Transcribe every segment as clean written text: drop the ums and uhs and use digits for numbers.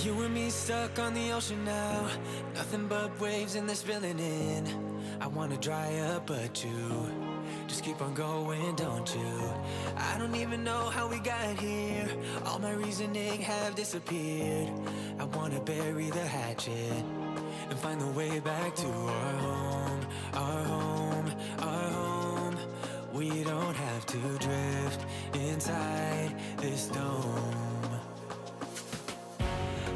You and me stuck on the ocean now, nothing but waves and they're spilling in. I wanna dry up but you just keep on going, don't you? I don't even know how we got here, all my reasoning have disappeared. I wanna bury the hatchet and find the way back to our home, our home, our home. We don't have to drift inside this dome.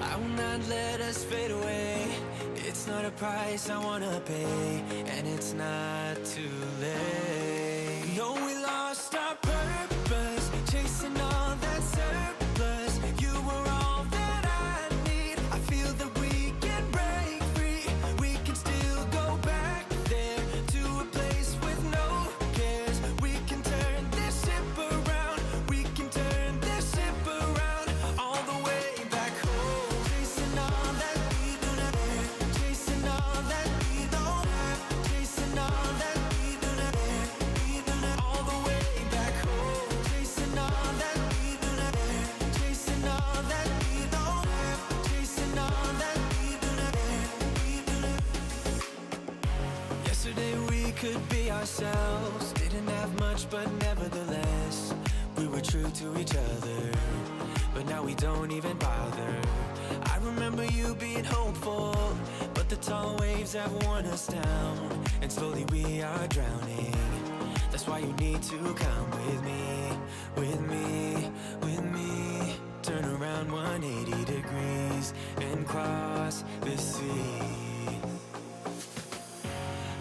I will not let us fade away. It's not a price I wanna pay, and it's not too late. No, we lost our purpose, chasing all that surplus. You were all that I need. I feel that we can break free. We can still go back there to a place with no cares. We can turn this ship around. We can turn this ship around all the way back home. Chasing all that we do not have, chasing all that we don't have, chasing all that we do not have, all the way back home. Chasing all that we do not have, chasing all that we don't have, chasing all that we do not have, Yesterday we could be ourselves, didn't have much but nevertheless we were true to each other. But now we don't even bother. I remember you being hopeful, but the tall waves have worn us down, and slowly we are drowning. That's why you need to come with me, with me, with me. Turn around 180 degrees and cross the sea.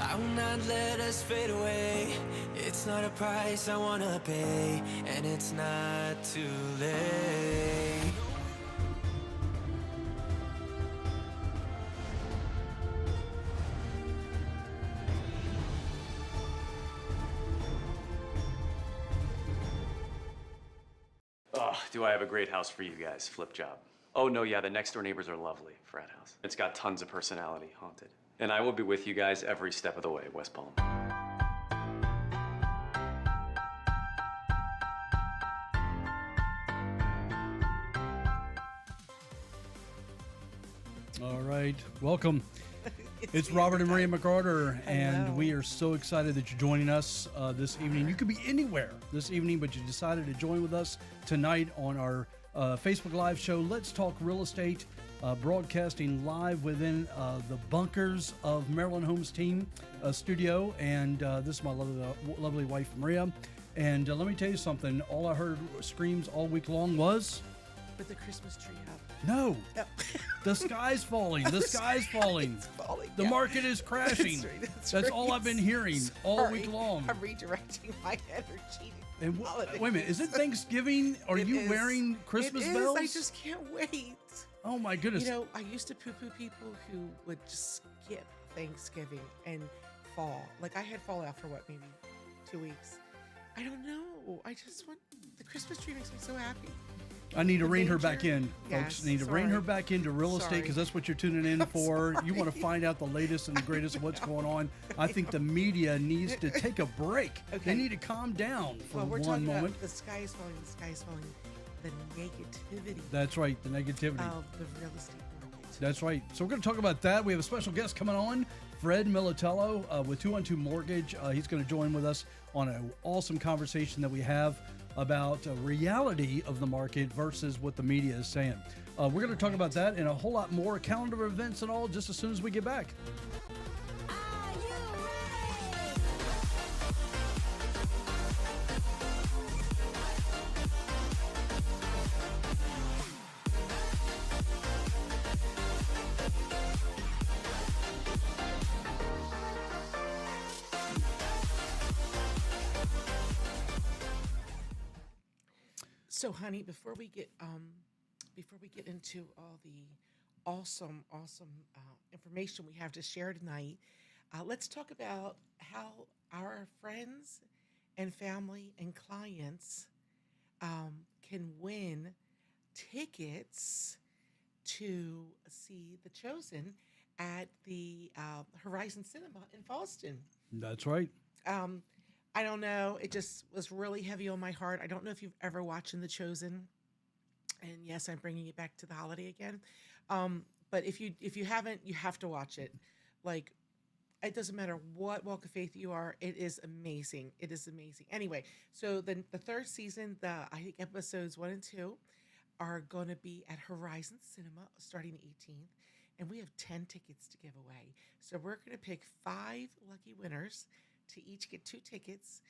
I will not let us fade away. It's not a price I wanna pay, and it's not too late. Oh, do I have a great house for you guys, flip job. Oh no, yeah, the next door neighbors are lovely, frat house. It's got tons of personality, haunted. And I will be with you guys every step of the way, West Palm. All right, welcome. It's Robert and Maria McArtor, and we are so excited that you're joining us this evening. You could be anywhere this evening, but you decided to join with us tonight on our Facebook Live show, Let's Talk Real Estate, broadcasting live within the bunkers of Maryland Homes team studio. And this is my lovely wife, Maria. And let me tell you something. All I heard screams all week long was... With the Christmas tree up. No. The sky's falling. The sky's falling. The market is crashing. That's all I've been hearing all week long. I'm redirecting my energy. And wait a minute, is it Thanksgiving? Are you wearing Christmas bells? I just can't wait. Oh my goodness. You know, I used to poo-poo people who would just skip Thanksgiving and fall. Like I had fall out for what, maybe 2 weeks. I don't know. I just want, the Christmas tree makes me so happy. I need to rein her back in, folks. Yes, Need to rein her back into real estate, because that's what you're tuning in for. You want to find out the latest and the greatest of what's going on. I think the media needs to take a break. Okay. They need to calm down for we're one talking moment. About the sky is falling, the sky is falling. The negativity. That's right, the negativity Of the real estate market. That's right. So we're going to talk about that. We have a special guest coming on, Fred Militello with 212 Mortgage. He's going to join with us on an awesome conversation that we have about reality of the market versus what the media is saying. We're going to talk about that and a whole lot more, calendar of events and all, just as soon as we get back. So, honey, before we get into all the awesome information we have to share tonight, let's talk about how our friends and family and clients can win tickets to see The Chosen at the Horizon Cinema in Fallston. That's right. I don't know. It just was really heavy on my heart. I don't know if you've ever watched The Chosen. And yes, I'm bringing it back to the holiday again. But if you haven't, you have to watch it. Like, it doesn't matter what walk of faith you are. It is amazing. It is amazing. Anyway, so the third season, I think episodes 1 and 2 are going to be at Horizon Cinema starting the 18th, and we have 10 tickets to give away. So we're going to pick 5 lucky winners to each get 2 tickets.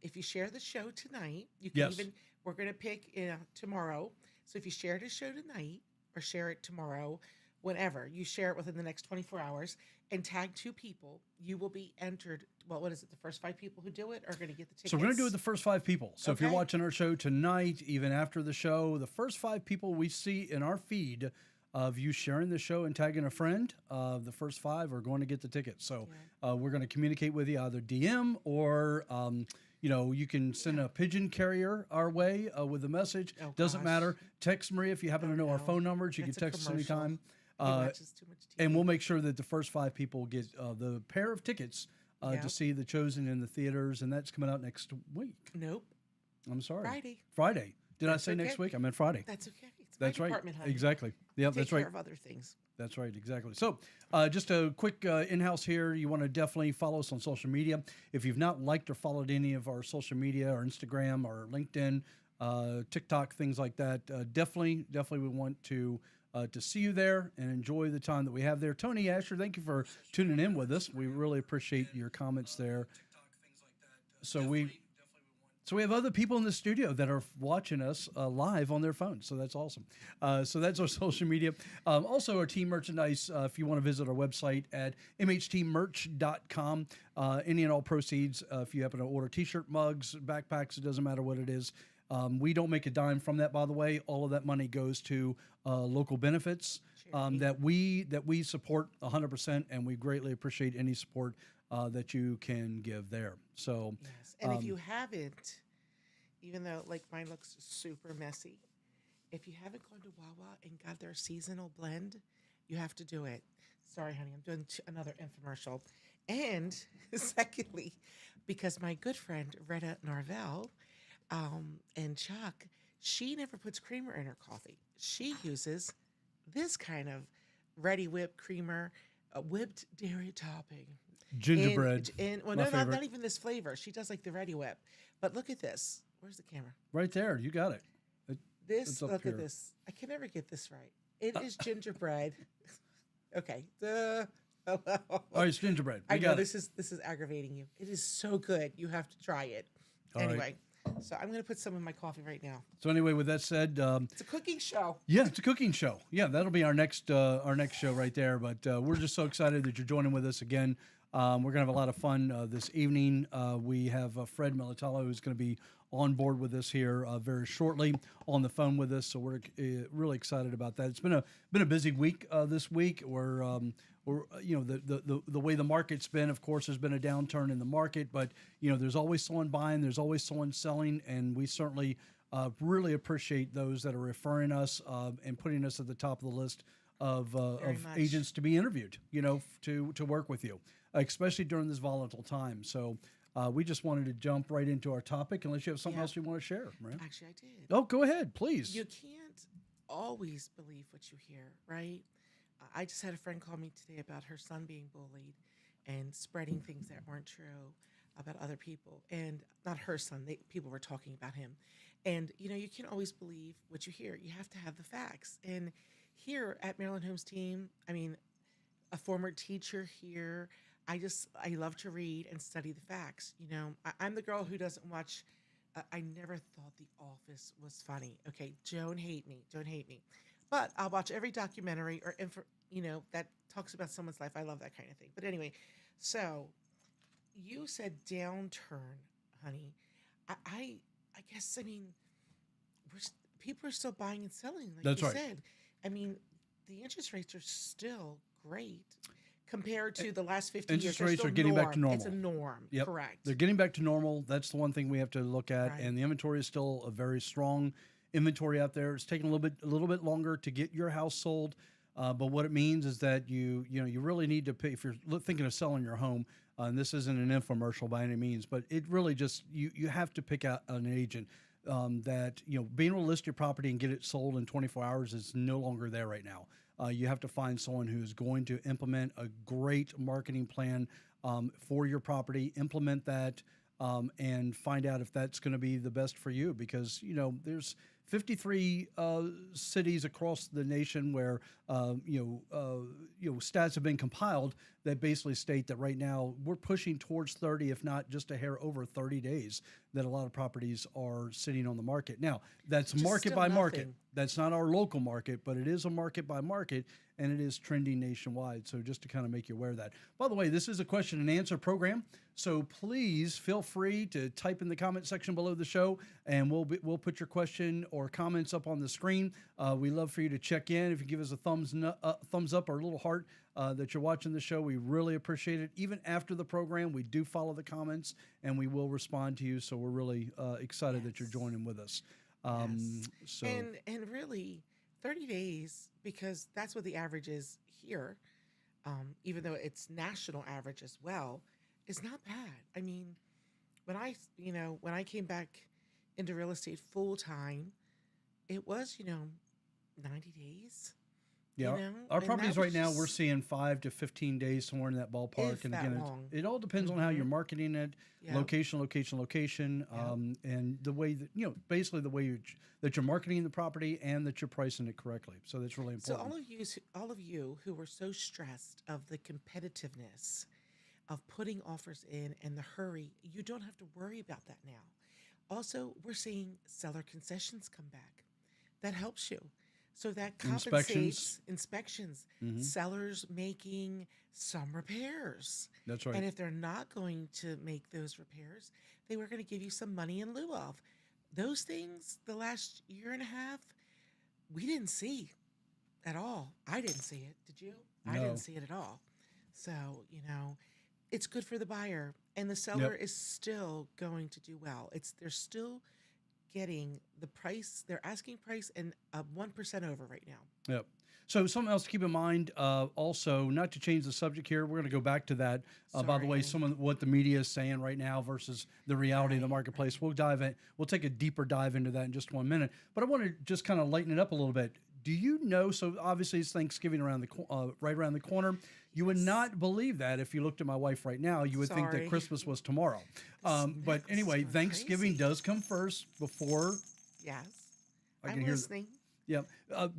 If you share the show tonight, you can Yes. even. We're going to pick tomorrow. So if you share the show tonight or share it tomorrow, whenever you share it within the next 24 hours and tag 2 people, you will be entered. Well, what is it? The first 5 people who do it are going to get the tickets. So we're going to do it the first 5 people. So if you're Okay. watching our show tonight, even after the show, the first 5 people we see in our feed of you sharing the show and tagging a friend, the first 5 are going to get the tickets. So we're going to communicate with you either DM or, you can send a pigeon carrier our way with a message. Oh, Doesn't gosh. matter. Text Maria if you happen to know our no. phone numbers. You That's can a text us commercial. anytime. He watches too much TV. And we'll make sure that the first 5 people get the pair of tickets Yep. to see The Chosen in the theaters, and that's coming out next week. Nope. I'm sorry. Friday. Did That's I say next okay. week? I meant Friday. That's okay. It's That's my right. department, honey. Exactly. Yep, Take that's care right. of other things. That's right, exactly. So, just a quick in-house here. You want to definitely follow us on social media. If you've not liked or followed any of our social media, or Instagram, or LinkedIn, TikTok, things like that, definitely we want to see you there and enjoy the time that we have there. Tony Asher, thank you for tuning in with us. We really appreciate your comments there. So we have other people in the studio that are watching us live on their phones. So that's awesome. So that's our social media. Also, our team merchandise, if you want to visit our website at mhtmerch.com, any and all proceeds, if you happen to order T-shirt, mugs, backpacks, it doesn't matter what it is. We don't make a dime from that, by the way. All of that money goes to local benefits that we support 100%, and we greatly appreciate any support that you can give there. So, Yes. And if you haven't, even though like mine looks super messy, if you haven't gone to Wawa and got their seasonal blend, you have to do it. Sorry, honey, I'm doing another infomercial. And secondly, because my good friend Retta Narvell and Chuck, she never puts creamer in her coffee. She uses this kind of ready whipped creamer, whipped dairy topping. gingerbread, Well, my no, favorite. not even this flavor. She does like the ready whip. But look at this. Where's the camera? Right there, you got it. This, up look here. at this. I can never get this right. It is gingerbread. Okay. Hello. Oh, it's gingerbread. We I know got it. this is aggravating you. It is so good. You have to try it. All right. Anyway, so I'm going to put some in my coffee right now. So anyway, with that said, It's a cooking show. yeah, it's a cooking show. Yeah, that'll be our next show right there. But we're just so excited that you're joining with us again. We're gonna have a lot of fun this evening. We have Fred Militello, who's going to be on board with us here very shortly on the phone with us. So we're really excited about that. It's been a busy week this week. We're the way the market's been. Of course, there's been a downturn in the market, but there's always someone buying, there's always someone selling, and we certainly really appreciate those that are referring us and putting us at the top of the list of much. agents to be interviewed. To work with you, especially during this volatile time. So. We just wanted to jump right into our topic, unless you have something Yeah. else you want to share, right? Actually, I did. Oh, go ahead, please. You can't always believe what you hear, right? I just had a friend call me today about her son being bullied and spreading things that weren't true about other people. And not her son, people were talking about him. And, you can't always believe what you hear. You have to have the facts. And here at Maryland Homes Team, I mean, a former teacher here, I love to read and study the facts. I'm the girl who doesn't watch. I never thought The Office was funny. Okay, don't hate me, but I'll watch every documentary or that talks about someone's life. I love that kind of thing. But anyway, so you said downturn, honey. I guess people are still buying and selling, like That's you right. said. I mean, the interest rates are still great. Compared to the last 50 years, Interest they're rates still are getting back to normal. It's a norm, Yep. correct? They're getting back to normal. That's the one thing we have to look at. Right. And the inventory is still a very strong inventory out there. It's taking a little bit longer to get your house sold. But what it means is that you really need to pay if you're thinking of selling your home. And this isn't an infomercial by any means, but it really just you have to pick out an agent that, being able to list your property and get it sold in 24 hours is no longer there right now. You have to find someone who's going to implement a great marketing plan for your property, implement that, and find out if that's going to be the best for you, because there's 53 cities across the nation where stats have been compiled that basically state that right now we're pushing towards 30, if not just a hair over 30 days, that a lot of properties are sitting on the market. Now, that's Which is market still by market. nothing. That's not our local market, but it is a market by market, and it is trending nationwide. So just to kind of make you aware of that. By the way, this is a question and answer program, so please feel free to type in the comment section below the show, and we'll put your question or comments up on the screen. We love for you to check in. If you give us a thumbs up or a little heart that you're watching the show, we really appreciate it. Even after the program, we do follow the comments, and we will respond to you. So we're really excited that you're joining with us. So And really, 30 days, because that's what the average is here, even though it's national average as well, is not bad. I mean, when I came back into real estate full time, it was 90 days. yeah, our and properties that right was now, we're just- seeing 5 to 15 days, somewhere in that ballpark. If And that again, long. it all depends on how you're marketing it, Yep. location, and the way that, basically the way that you're marketing the property and that you're pricing it correctly. So that's really So important. all of you who were so stressed of the competitiveness of putting offers in and the hurry, you don't have to worry about that now. Also, we're seeing seller concessions come back. That helps you. So that compensates inspections, sellers making some repairs. That's right. And if they're not going to make those repairs, they were going to give you some money in lieu of. Those things, the last year and a half, we didn't see at all. I didn't see it. Did you? I No. didn't see it at all. So, it's good for the buyer, and the seller is still going to do well. They're still getting the price, their asking price, and 1% over right now. Yep. So something else to keep in mind, also, not to change the subject here, we're going to go back to that. By the way, Sorry. some of what the media is saying right now versus the reality of the marketplace. We'll take a deeper dive into that in just 1 minute. But I want to just kind of lighten it up a little bit. Do you know? So obviously it's Thanksgiving right around the corner. You would not believe that if you looked at my wife right now. You would think that Sorry. Christmas was tomorrow. But necklace anyway, is going Thanksgiving crazy. does come first before. Yes. I I'm can hear. listening. Yeah,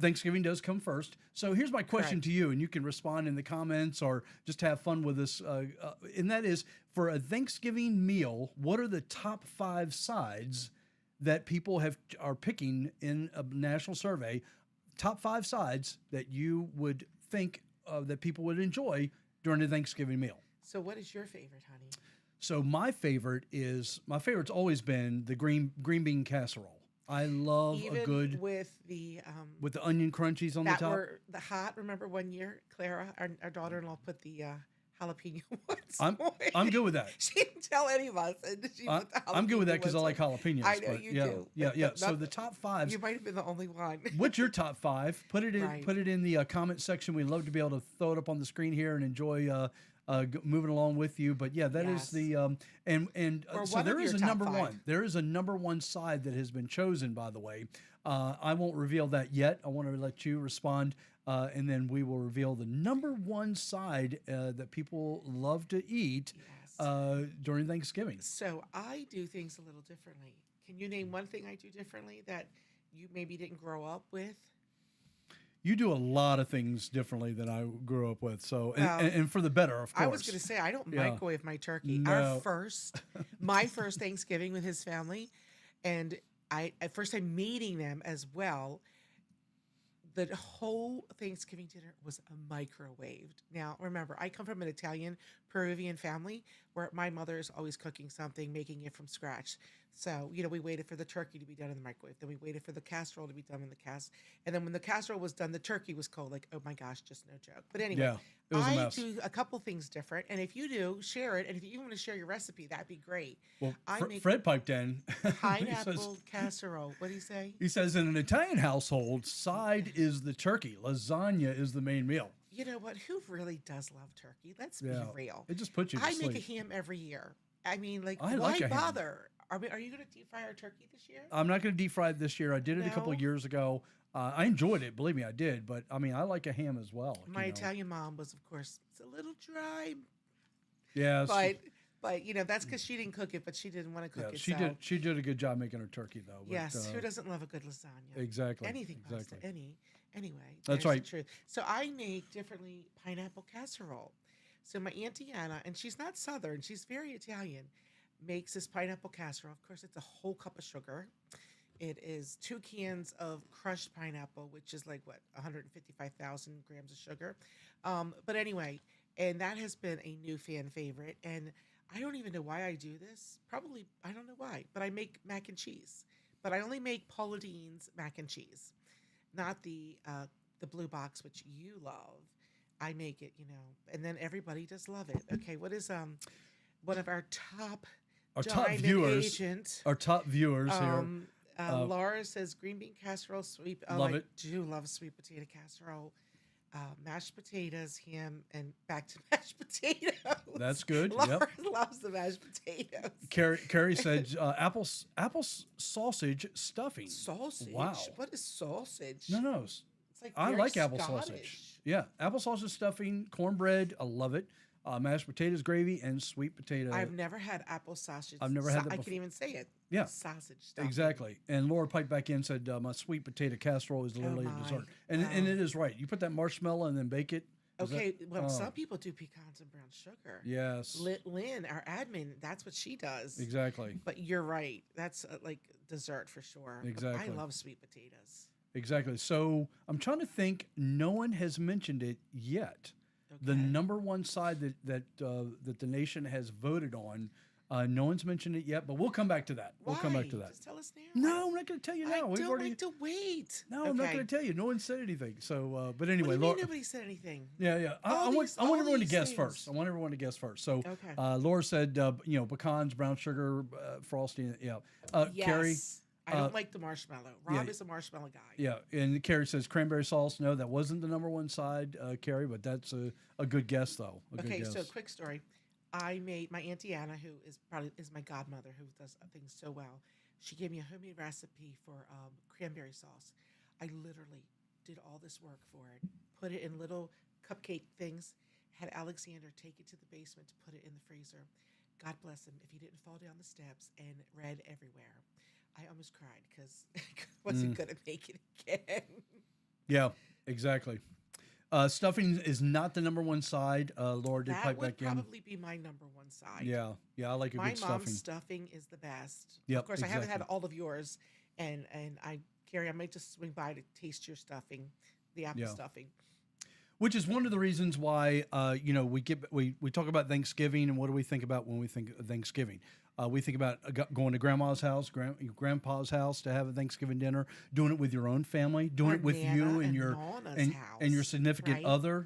Thanksgiving does come first. So here's my question Correct. to you, and you can respond in the comments or just have fun with us. And that is, for a Thanksgiving meal, what are the top 5 sides that people are picking in a national survey? Top 5 sides that you would think that people would enjoy during a Thanksgiving meal. So what is your favorite, honey? So my favorite's always been the green bean casserole. I love Even a good with the with the onion crunchies on the that top. were the hot. Remember one year, Clara, our daughter-in-law, put the jalapeno ones. I'm good with that. She didn't tell any of us, and she put the I'm good with that jalapeno because I ones like on. jalapenos. I know but you yeah, do. Yeah. So Not- the top 5s. You might have been the only one. What's your top 5? Put it in. Right. Put it in the comment section. We'd love to be able to throw it up on the screen here and enjoy moving along with you. But yeah, that is Yes. the Or so one there of is your a top number 5. one. There is a number one side that has been chosen. By the way, I won't reveal that yet. I want to let you respond. And then we will reveal the number one side that people love to eat Yes. during Thanksgiving. So I do things a little differently. Can you name one thing I do differently that you maybe didn't grow up with? You do a lot of things differently than I grew up with. So, Well, and for the better, of course. I was going to say I don't Yeah. microwave my turkey. No. My first Thanksgiving with his family, and at first I'm meeting them as well. The whole Thanksgiving dinner was microwaved. Now, remember, I come from an Italian Peruvian family where my mother is always cooking something, making it from scratch. So, we waited for the turkey to be done in the microwave. Then we waited for the casserole to be done in the cast. And then when the casserole was done, the turkey was cold. Like, oh my gosh, just no joke. But anyway, Yeah, it was a I mess. do a couple things different. And if you do, share it. And if you want to share your recipe, that'd be great. Well, I make Fred piped in. pineapple casserole. What do you say? He says, in an Italian household, side is the turkey. Lasagna is the main meal. You know what? Who really does love turkey? Let's Yeah. be real. It just puts you to I sleep. make a ham every year. I mean, like, I why like a ham. bother? Are you going to deep fry our turkey this year? I'm not going to deep fry it this year. I did it a couple No? of years ago. I enjoyed it. Believe me, I did. But I mean, I like a ham as well. My Italian mom was, of course, it's a little dry, Yes. but that's because she didn't cook it, but she didn't want to cook Yeah, it. she so. did. She did a good job making her turkey, though. But, Yes, who doesn't love a good lasagna? Exactly. Anything pasta, Exactly. anyway. That's there's right. The truth. So I make differently pineapple casserole. So my Auntie Anna, and she's not Southern, she's very Italian, makes this pineapple casserole. Of course, it's a whole cup of sugar. It is 2 cans of crushed pineapple, which is like 155,000 grams of sugar. But anyway, and that has been a new fan favorite. And I don't even know why I do this. Probably, I don't know why, but I make mac and cheese. But I only make Paula Deen's mac and cheese, not the blue box, which you love. I make it, and then everybody does love it. Okay, what is one of our top diamond agent? Our top viewers here. Laura says green bean casserole, sweet. Oh, Love I it. do love sweet potato casserole. Mashed potatoes, ham, and back to mashed potatoes. That's good. Laura Yep. loves the mashed potatoes. Carrie said apple sausage stuffing. Sausage. Wow. What is sausage? No. It's like I very like apple Scottish. sausage. Yeah, apple sausage stuffing, cornbread. I love it. Mashed potatoes, gravy, and sweet potato. I've never had apple sausage. I've never had that I before. can even say it. Yeah. Sausage stuffing. Exactly. And Laura piped back in and said, my sweet potato casserole is literally a my. dessert. And it is right. You put that marshmallow and then bake it. Is that- Okay, well, oh, some people do pecans and brown sugar. Yes. Lynn, our admin, that's what she does. Exactly. But you're right. That's like dessert for sure. But Exactly. I love sweet potatoes. Exactly. So I'm trying to think. No one has mentioned it yet. The Okay. number one side that the nation has voted on, no one's mentioned it yet. But we'll come back to that. We'll come back to Why? that. Just tell us now. No, I'm not going to tell you now. I We've don't already. like to wait. No, I'm not Okay. going to tell you. No one said anything. So, but What anyway, do you mean Laura. nobody said anything? Yeah. All I want these- all everyone to these guess things. first. I want everyone to guess first. So, Okay. Laura said, pecans, brown sugar, frosting. Yeah. Yes. Carrie. I don't like the marshmallow. Rob is a marshmallow guy. Yeah, and Carrie says cranberry sauce. No, that wasn't the number one side, Carrie, but that's a good guess though. A Okay, good guess. so quick story. I made my Auntie Anna, who is my godmother, who does things so well. She gave me a homemade recipe for cranberry sauce. I literally did all this work for it, put it in little cupcake things, had Alexander take it to the basement to put it in the freezer. God bless him if he didn't fall down the steps and red everywhere. I almost cried because I wasn't going to make it again. Yeah, exactly. Stuffing is not the number one side. Laura did That pipe would back in. probably be my number one side. Yeah, I like a My good mom's stuffing. stuffing is the best. Yep, Of course, I haven't had exactly. all of yours, and Carrie, I might just swing by to taste your stuffing, the apple Yeah. stuffing. Which is one of the reasons why we talk about Thanksgiving and what do we think about when we think of Thanksgiving? We think about going to grandma's house, grandpa's house to have a Thanksgiving dinner, doing it with your own family, doing Or it with Nana you and and your Nana's and your house, significant right? other.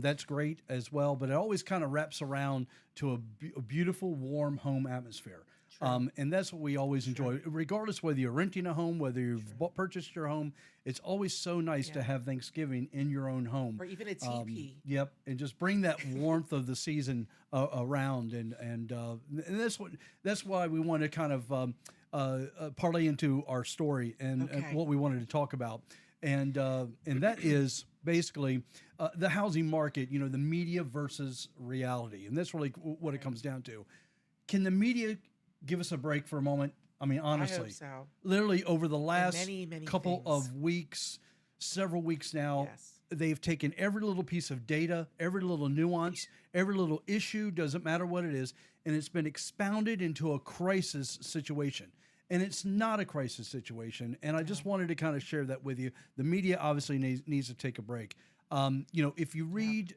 That's great as well. But it always kind of wraps around to a beautiful, warm home atmosphere. And that's what we always enjoy, regardless whether you're renting a home, whether you've purchased your home. It's always so nice to have Thanksgiving in your own home. Or even a TP. Yep, and just bring that warmth of the season around, and that's why we want to kind of parlay into our story and Okay. what we wanted to talk about, and that is basically the housing market. The media versus reality, and that's really what it comes down to. Can the media give us a break for a moment? I mean, honestly, I hope so. literally over the last many couple things. of weeks, several weeks now, Yes. they've taken every little piece of data, every little nuance, every little issue, doesn't matter what it is, and it's been expounded into a crisis situation. And it's not a crisis situation. And I just wanted to kind of share that with you. The media obviously needs to take a break. If you read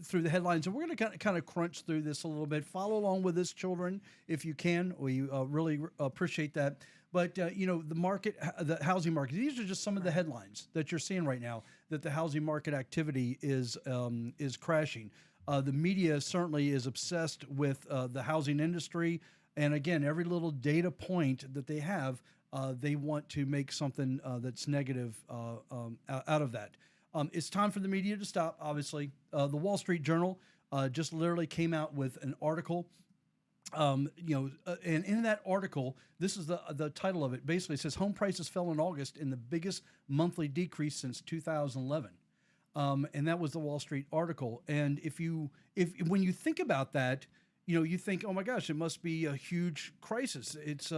through the headlines, and we're going to kind of crunch through this a little bit, follow along with us, children, if you can. We really appreciate that. But, the market, the housing market, these are just some of the headlines that you're seeing right now, that the housing market activity is crashing. The media certainly is obsessed with the housing industry. And again, every little data point that they have, they want to make something that's negative out of that. It's time for the media to stop, obviously. The Wall Street Journal just literally came out with an article And in that article, this is the title of it. Basically, it says home prices fell in August in the biggest monthly decrease since 2011. And that was the Wall Street article. And if when you think about that, you think, oh my gosh, it must be a huge crisis. It's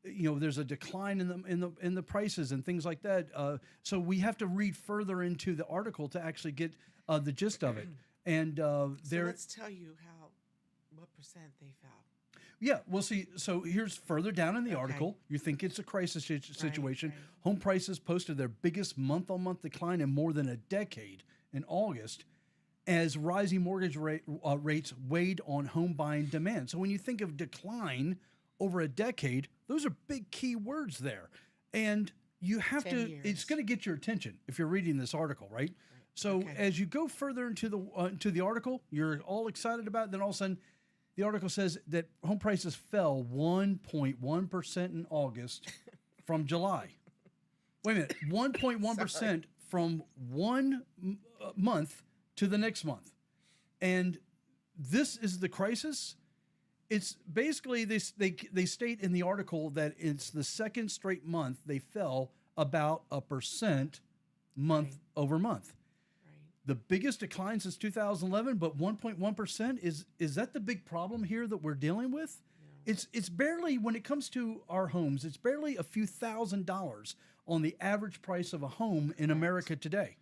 there's a decline in the prices and things like that. So we have to read further into the article to actually get the gist of it. And So let's tell you what percent they fell. Yeah, well, see, so here's further down in the Okay. article. You think it's a crisis situation. right. Home prices posted their biggest month-on-month decline in more than a decade in August as rising mortgage rates weighed on home buying demand. So when you think of decline over a decade, those are big key words there. And you have 10 to, years. it's going to get your attention if you're reading this article, right? So Okay. as you go further into the article, you're all excited about it, then all of a sudden, the article says that home prices fell 1.1% in August from July. Wait a minute, 1.1% from one month to the next month. And this is the crisis. It's basically, they state in the article that it's the second straight month they fell about 1% month over month. The biggest decline since 2011, but 1.1% is that the big problem here that we're dealing with? No. It's barely, when it comes to our homes, it's barely a few $1,000s on the average price of a home in America today.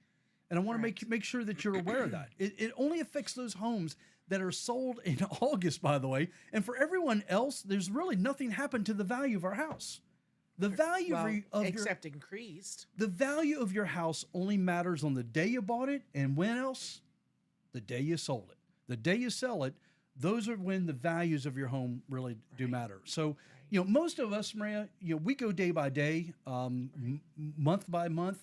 And I want to make sure that you're aware of that. It only affects those homes that are sold in August, by the way. And for everyone else, there's really nothing happened to the value of our house. The value except increased. The value of your house only matters on the day you bought it, and when else? The day you sold it. The day you sell it, those are when the values of your home really do matter. So, most of us, Maria, we go day by day, month by month,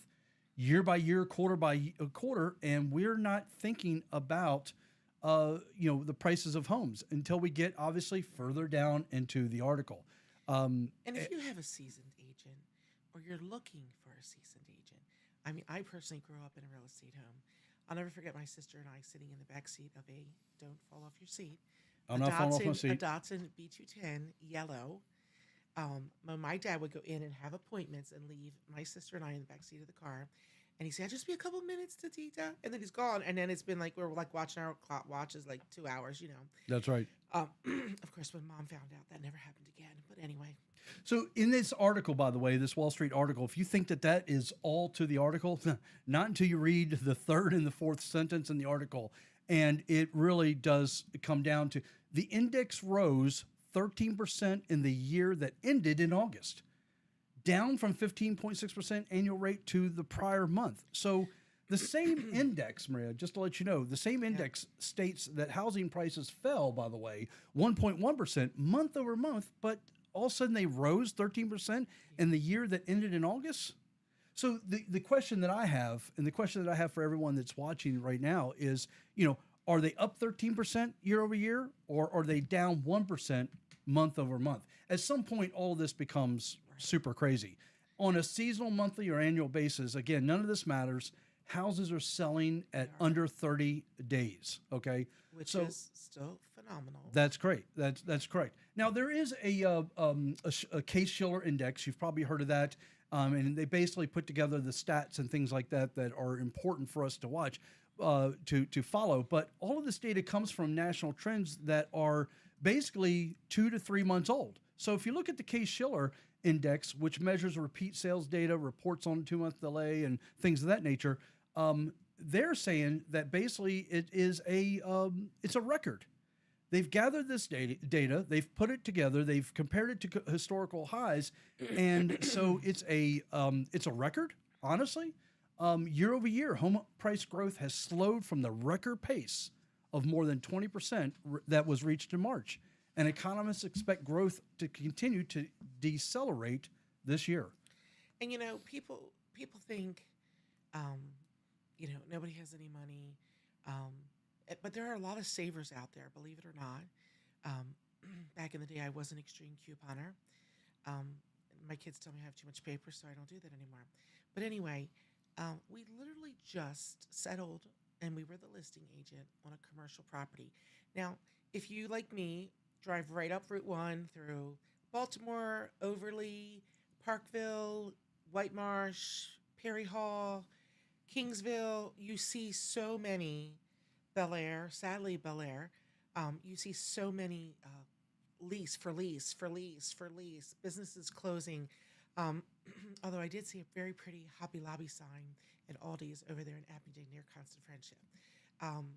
year by year, quarter by quarter, and we're not thinking about the prices of homes until we get obviously further down into the article. And if you have a seasoned agent or you're looking for a seasoned agent, I mean, I personally grew up in a real estate home. I'll never forget my sister and I sitting in the back seat of don't fall off your seat. I'm not falling off my seat. A Datsun B210 yellow. My dad would go in and have appointments and leave my sister and I in the back seat of the car. And he'd say, I'll just be a couple minutes to Tita. And then he's gone. And then it's been like, we're like watching our clock watches like 2 hours, That's right. Of course, when mom found out, that never happened again. But anyway. So in this article, by the way, this Wall Street article, if you think that is all to the article, not until you read the third and the fourth sentence in the article. And it really does come down to the index rose 13% in the year that ended in August, down from 15.6% annual rate to the prior month. So the same index, Maria, just to let you know, the same index states that housing prices fell, by the way, 1.1% month over month, but all of a sudden they rose 13% in the year that ended in August. So the question that I have, and the question that I have for everyone that's watching right now is, are they up 13% year over year, or are they down 1% month over month? At some point, all of this becomes super crazy. On a seasonal, monthly, or annual basis, again, none of this matters. Houses are selling at under 30 days, okay? Which is still phenomenal. That's great. That's correct. Now, there is a Case-Shiller index. You've probably heard of that. And they basically put together the stats and things like that that are important for us to watch, to follow. But all of this data comes from national trends that are basically 2 to 3 months old. So if you look at the Case-Shiller index, which measures repeat sales data, reports on 2-month delay, and things of that nature, they're saying that basically it's a record. They've gathered this data, they've put it together, they've compared it to historical highs, and so it's a record. Honestly, year over year, home price growth has slowed from the record pace of more than 20% that was reached in March. And economists expect growth to continue to decelerate this year. And people think, nobody has any money, but there are a lot of savers out there, believe it or not. Back in the day, I was an extreme couponer. My kids tell me I have too much paper, so I don't do that anymore. But anyway, we literally just settled, and we were the listing agent on a commercial property. Now, if you, like me, drive right up Route 1 through Baltimore, Overley, Parkville, White Marsh, Perry Hall, Kingsville. You see so many, Bel Air, sadly, Bel Air. You see so many lease for lease for lease for lease, businesses closing. Um, although I did see a very pretty Hobby Lobby sign at Aldi's over there in Abingdon near Constant Friendship. Um,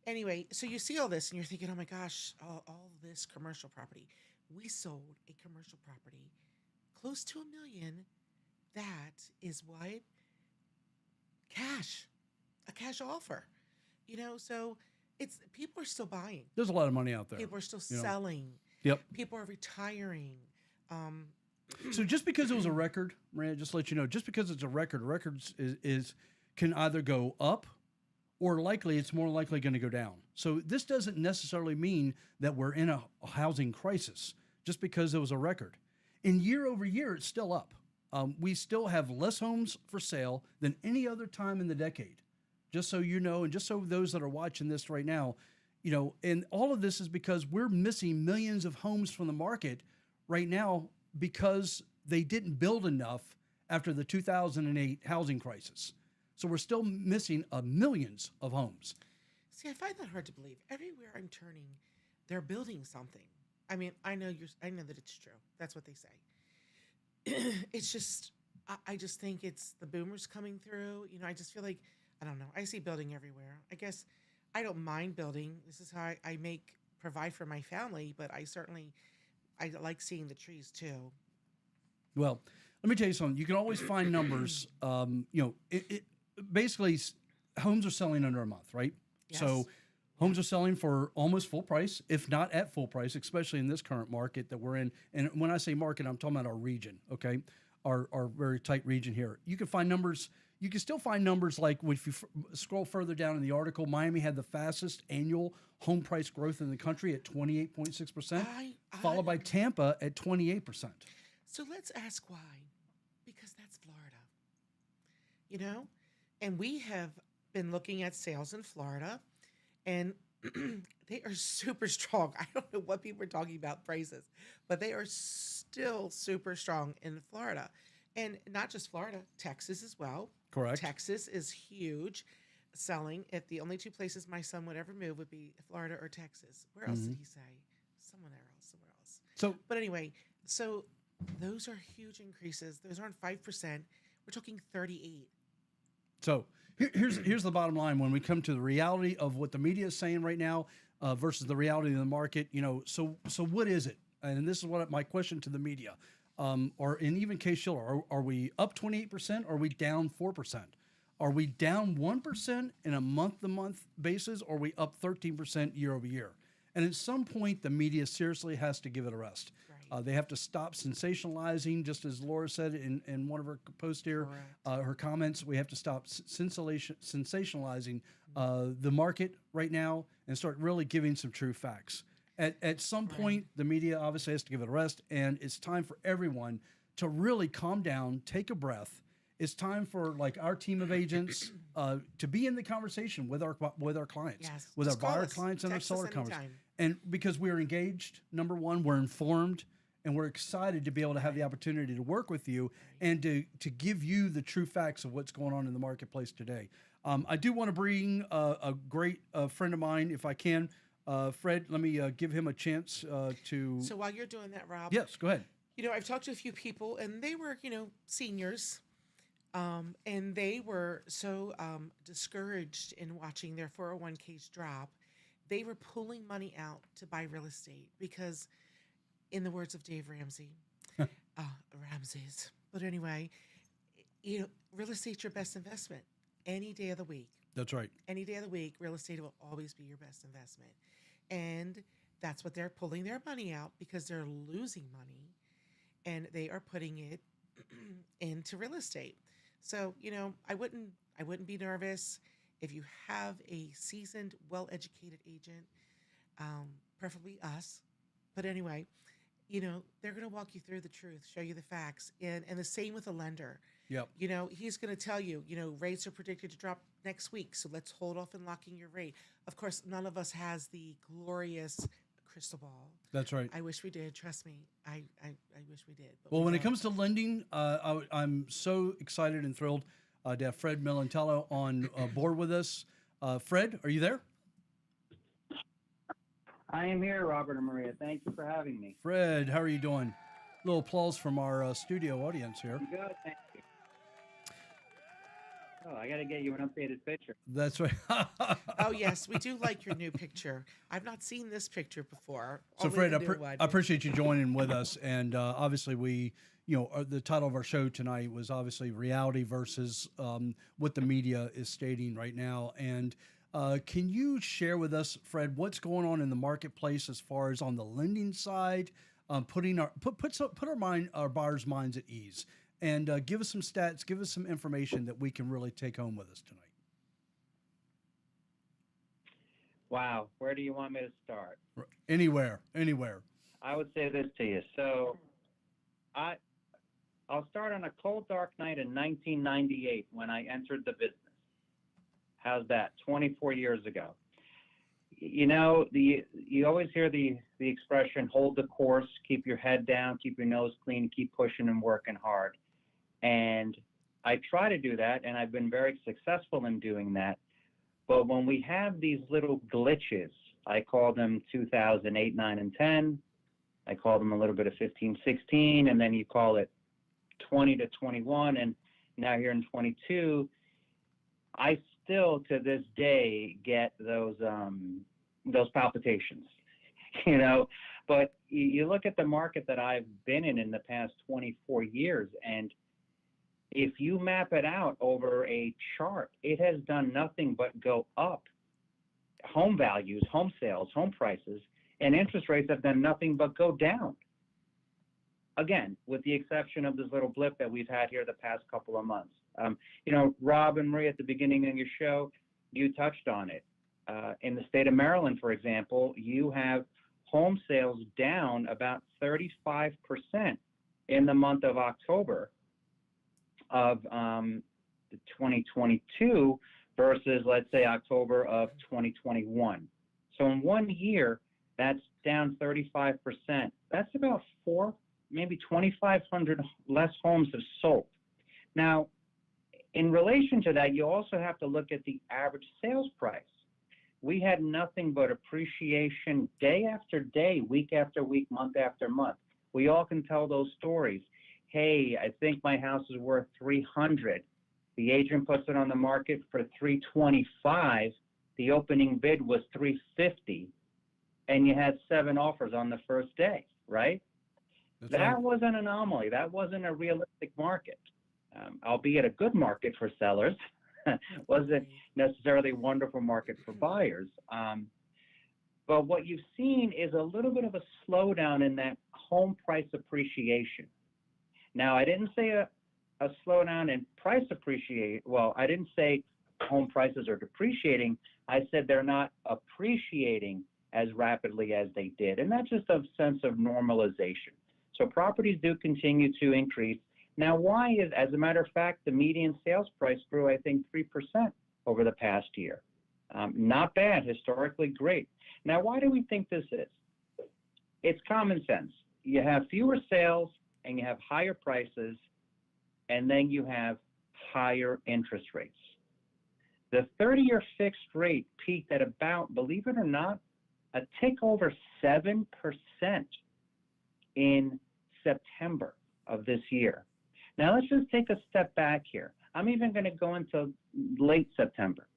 anyway, so you see all this and you're thinking, oh my gosh, all this commercial property. We sold a commercial property close to $1 million. That is what? Cash, a cash offer. So it's people are still buying. There's a lot of money out there. People are still you know. selling. Yep. People are retiring. So just because it was a record, Maria, just to let you know, just because it's a record, records is can either go up or likely it's more likely going to go down. So this doesn't necessarily mean that we're in a housing crisis just because it was a record. And year over year, it's still up. We still have less homes for sale than any other time in the decade. Just so you know, and just so those that are watching this right now, and all of this is because we're missing millions of homes from the market right now because they didn't build enough after the 2008 housing crisis. So we're still missing millions of homes. See, I find that hard to believe. Everywhere I'm turning, they're building something. I mean, I know that it's true. That's what they say. It's just, I just think it's the boomers coming through. I just feel like, I don't know. I see building everywhere. I guess I don't mind building. This is how I provide for my family, but I like seeing the trees too. Well, let me tell you something. You can always find numbers. Basically, homes are selling under a month, right? Yes. So homes are selling for almost full price, if not at full price, especially in this current market that we're in. And when I say market, I'm talking about our region, okay? Our very tight region here. You can find numbers. You can still find numbers like if you scroll further down in the article, Miami had the fastest annual home price growth in the country at 28.6%, followed by Tampa at 28%. So let's ask why. Because that's Florida, And we have been looking at sales in Florida, and they are super strong. I don't know what people are talking about prices, but they are still super strong in Florida. And not just Florida, Texas as well. Correct. Texas is huge selling. If the only two places my son would ever move would be Florida or Texas. Where else did he say? Somewhere else. But anyway, so those are huge increases. Those aren't 5%. We're talking 38. So here's the bottom line when we come to the reality of what the media is saying right now versus the reality of the market. So what is it? And this is what my question to the media. Or in even case Schiller, are we up 28%? Or are we down 4%? Are we down 1% in a month-to-month basis? Or are we up 13% year over year? And at some point, the media seriously has to give it a rest. Right. They have to stop sensationalizing, just as Laura said in one of her posts here, her comments. We have to stop sensationalizing the market right now and start really giving some true facts. At some point, the media obviously has to give it a rest, and it's time for everyone to really calm down, take a breath. It's time for our team of agents to be in the conversation with our clients, Yes. with Just our call buyer us. clients and our Text us seller clients. anytime. And because we're engaged, number one, we're informed, and we're excited to be able to have the opportunity to work with you and to give you the true facts of what's going on in the marketplace today. I do want to bring a great friend of mine, if I can. Fred, let me give him a chance to... So while you're doing that, Rob. Yes, go ahead. I've talked to a few people, and they were, seniors. And they were so discouraged in watching their 401ks drop. They were pulling money out to buy real estate because, in the words of Dave Ramsey, Ramses. But anyway, real estate's your best investment any day of the week. That's right. Any day of the week, real estate will always be your best investment. And that's what they're pulling their money out because they're losing money and they are putting it into real estate. So, I wouldn't be nervous if you have a seasoned, well-educated agent, preferably us. But anyway, they're going to walk you through the truth, show you the facts. And the same with a lender. Yep. He's going to tell you, rates are predicted to drop next week, so let's hold off in locking your rate. Of course, none of us has the glorious crystal ball. That's right. I wish we did. Trust me. I wish we did. But Well, we when it don't. comes to lending, I'm so excited and thrilled to have Fred Milantello on board with us. Fred, are you there? I am here, Robert and Maria. Thank you for having me. Fred, how are you doing? A little applause from our studio audience here. I'm good, thank you. Oh, I got to get you an updated picture. That's right. Oh yes, we do like your new picture. I've not seen this picture before. So, Only Fred, the I, new one. I appreciate you joining with us. And obviously, the title of our show tonight was obviously reality versus what the media is stating right now. And can you share with us, Fred, what's going on in the marketplace as far as on the lending side, put our buyers' minds at ease, and give us some stats, give us some information that we can really take home with us tonight. Wow, where do you want me to start? Anywhere. I would say this to you. So, I'll start on a cold, dark night in 1998 when I entered the business. How's that? 24 years ago. You know, you always hear the expression, hold the course, keep your head down, keep your nose clean, keep pushing and working hard. And I try to do that, and I've been very successful in doing that. But when we have these little glitches, I call them 2008, 9, and 10. I call them a little bit of 15, 16, and then you call it 20 to 21, and now here in 22, I still to this day get those palpitations, you know. But you look at the market that I've been in the past 24 years, and if you map it out over a chart, it has done nothing but go up. Home values, home sales, home prices, and interest rates have done nothing but go down. Again, with the exception of this little blip that we've had here the past couple of months. You know, Rob and Marie, at the beginning of your show, you touched on it. In the state of Maryland, for example, you have home sales down about 35% in the month of October of 2022 versus, let's say, October of 2021. So in 1 year, that's down 35%. That's about maybe 2,500 less homes have sold. Now, in relation to that, you also have to look at the average sales price. We had nothing but appreciation day after day, week after week, month after month. We all can tell those stories. Hey, I think my house is worth 300. The agent puts it on the market for 325. The opening bid was 350, and you had 7 offers on the first day, right? That was an anomaly. That wasn't a realistic market, albeit a good market for sellers. Wasn't necessarily a wonderful market for buyers. But what you've seen is a little bit of a slowdown in that home price appreciation. Now, I didn't say a slowdown in price appreciation. Well, I didn't say home prices are depreciating. I said they're not appreciating as rapidly as they did. And that's just a sense of normalization. So properties do continue to increase. Now, why is, as a matter of fact, the median sales price grew, I think, 3% over the past year. Not bad, historically great. Now, why do we think this is? It's common sense. You have fewer sales and you have higher prices, and then you have higher interest rates. The 30-year fixed rate peaked at about, believe it or not, a tick over 7% in September of this year. Now, let's just take a step back here. I'm even going to go into late September.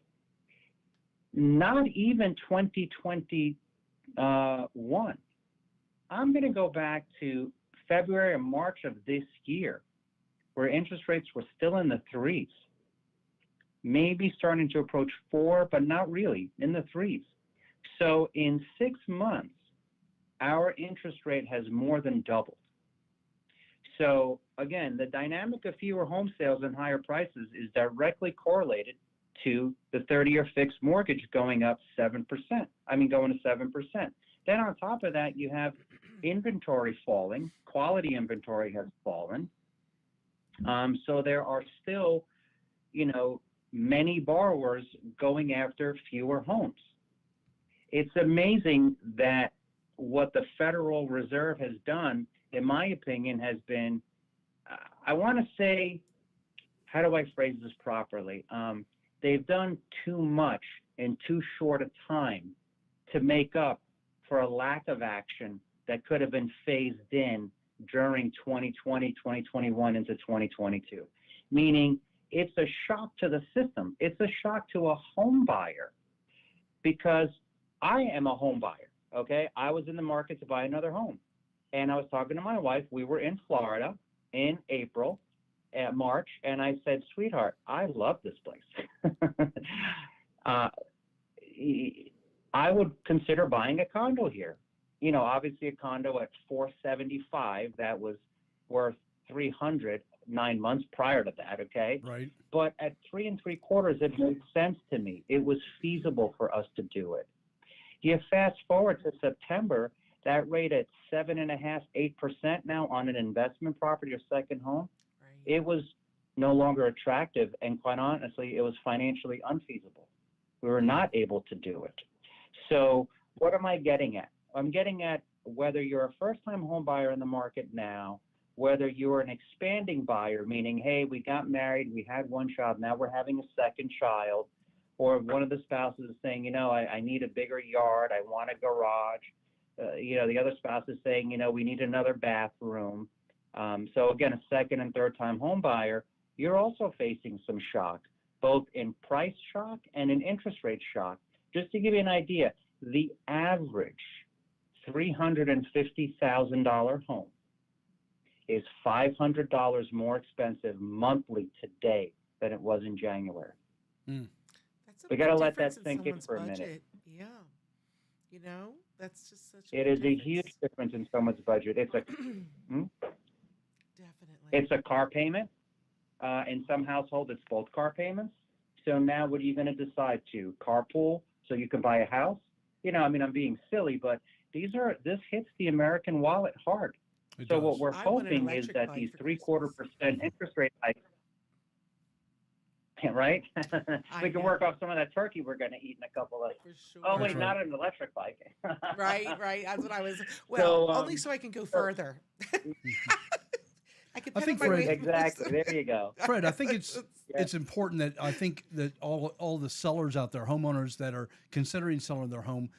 Not even 2021. I'm going to go back to February or March of this year, where interest rates were still in the 3s. Maybe starting to approach 4, but not really, in the 3s. So in 6 months, our interest rate has more than doubled. So again, the dynamic of fewer home sales and higher prices is directly correlated to the 30-year fixed mortgage going up 7%. Going to 7%. Then on top of that, you have inventory falling. Quality inventory has fallen. So there are still, many borrowers going after fewer homes. It's amazing that what the Federal Reserve has done, in my opinion, has been, I want to say, how do I phrase this properly? They've done too much in too short a time to make up for a lack of action that could have been phased in during 2020, 2021 into 2022. Meaning it's a shock to the system. It's a shock to a home buyer because I am a home buyer, okay? I was in the market to buy another home. And I was talking to my wife. We were in Florida in April, March, and I said, sweetheart, I love this place. I would consider buying a condo here. You know, obviously a condo at 475 that was worth 300 9 months prior to that, okay? Right. But at 3 3/4, it made sense to me. It was feasible for us to do it. You fast forward to September, that rate at 7.5%, 8% now on an investment property or second home, Right. it was no longer attractive, and quite honestly, it was financially unfeasible. We were not able to do it. So what am I getting at? I'm getting at whether you're a first-time home buyer in the market now, whether you're an expanding buyer, meaning, hey, we got married, we had one child, now we're having a second child, or one of the spouses is saying, you know, I need a bigger yard, I want a garage. You know, the other spouse is saying, you know, we need another bathroom. So again, a second and third time home buyer, you're also facing some shock, both in price shock and in interest rate shock. Just to give you an idea, the average $350,000 home is $500 more expensive monthly today than it was in January. Mm. That's a We big got to let that difference in sink in someone's for a budget. minute. Yeah. You know, that's just such a It big is a difference. huge difference in someone's budget. It's a Definitely. it's a car payment. In some households, it's both car payments. So now what are you going to decide to? Carpool so you can buy a house? You know, I mean, I'm being silly, but this hits the American wallet hard. It So does. what we're I want an hoping is electric that bike these for Christmas. 3/4% interest rate hikes, right? I We can know. work off some of that turkey we're going to eat in a couple of. For sure. Oh wait, That's not an electric bike. Right, right. That's what I was. Well, only so I can go further. I can I pedal think my Fred- way. Exactly. There you go. Fred, I think it's important that I think that all the sellers out there, homeowners that are considering selling their home,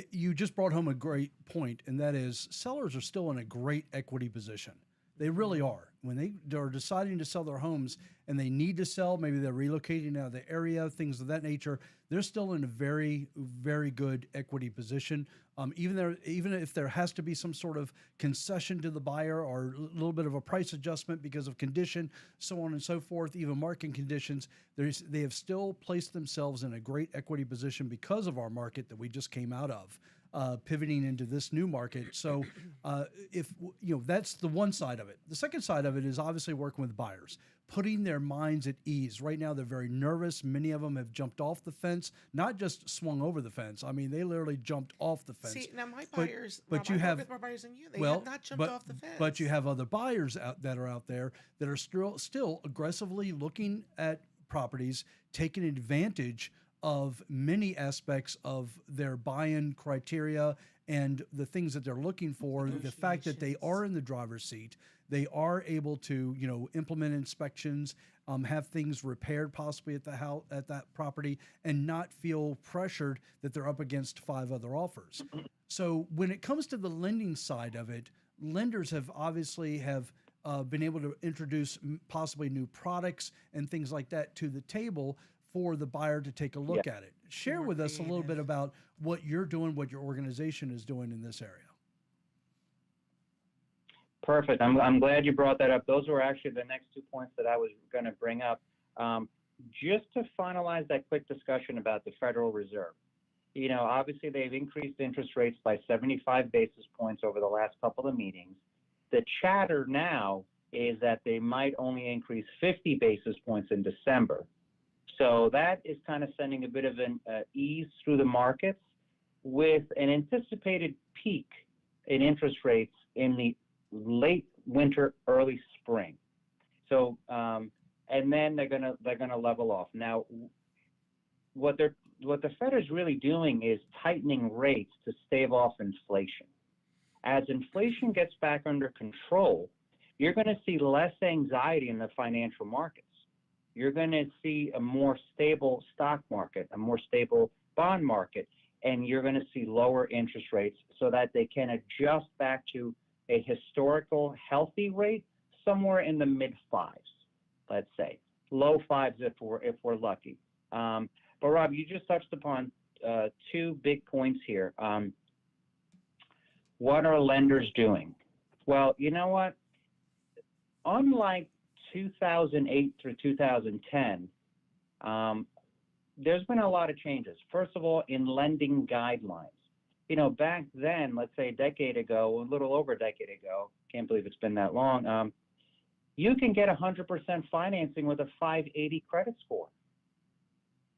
you just brought home a great point, and that is sellers are still in a great equity position. They really are. When they're deciding to sell their homes and they need to sell, maybe they're relocating out of the area, things of that nature, they're still in a very, very good equity position. Even if there has to be some sort of concession to the buyer or a little bit of a price adjustment because of condition, so on and so forth, even market conditions, they have still placed themselves in a great equity position because of our market that we just came out of. Pivoting into this new market. So if you know, that's the one side of it. The second side of it is obviously working with buyers, putting their minds at ease. Right now, they're very nervous. Many of them have jumped off the fence, not just swung over the fence. I mean, they literally jumped off the fence. See, now my buyers, but Rob, you I work have- with more buyers than you. They well, have not jumped off the fence. But you have other buyers that are out there that are still aggressively looking at properties, taking advantage of many aspects of their buy-in criteria and the things that they're looking for. The fact that they are in the driver's seat, they are able to, you know, implement inspections, have things repaired possibly at the house, at that property, and not feel pressured that they're up against 5 other offers. So when it comes to the lending side of it, lenders have obviously been able to introduce possibly new products and things like that to the table for the buyer to take a look at it. Share More with us a little bit creative. about what you're doing, what your organization is doing in this area. Perfect. I'm glad you brought that up. Those were actually the next 2 points that I was going to bring up. Just to finalize that quick discussion about the Federal Reserve. You know, obviously they've increased interest rates by 75 basis points over the last couple of meetings. The chatter now is that they might only increase 50 basis points in December. So that is kind of sending a bit of an ease through the markets with an anticipated peak in interest rates in the late winter, early spring. So, and then they're gonna level off. Now, what the Fed is really doing is tightening rates to stave off inflation. As inflation gets back under control, you're going to see less anxiety in the financial markets. You're going to see a more stable stock market, a more stable bond market, and you're going to see lower interest rates so that they can adjust back to a historical healthy rate somewhere in the mid fives, let's say. Low fives if we're lucky. But Rob, you just touched upon two big points here. What are lenders doing? Well, you know what? Unlike 2008 through 2010, there's been a lot of changes. First of all, in lending guidelines. You know, back then, let's say a decade ago, a little over a decade ago, can't believe it's been that long, you can get 100% financing with a 580 credit score.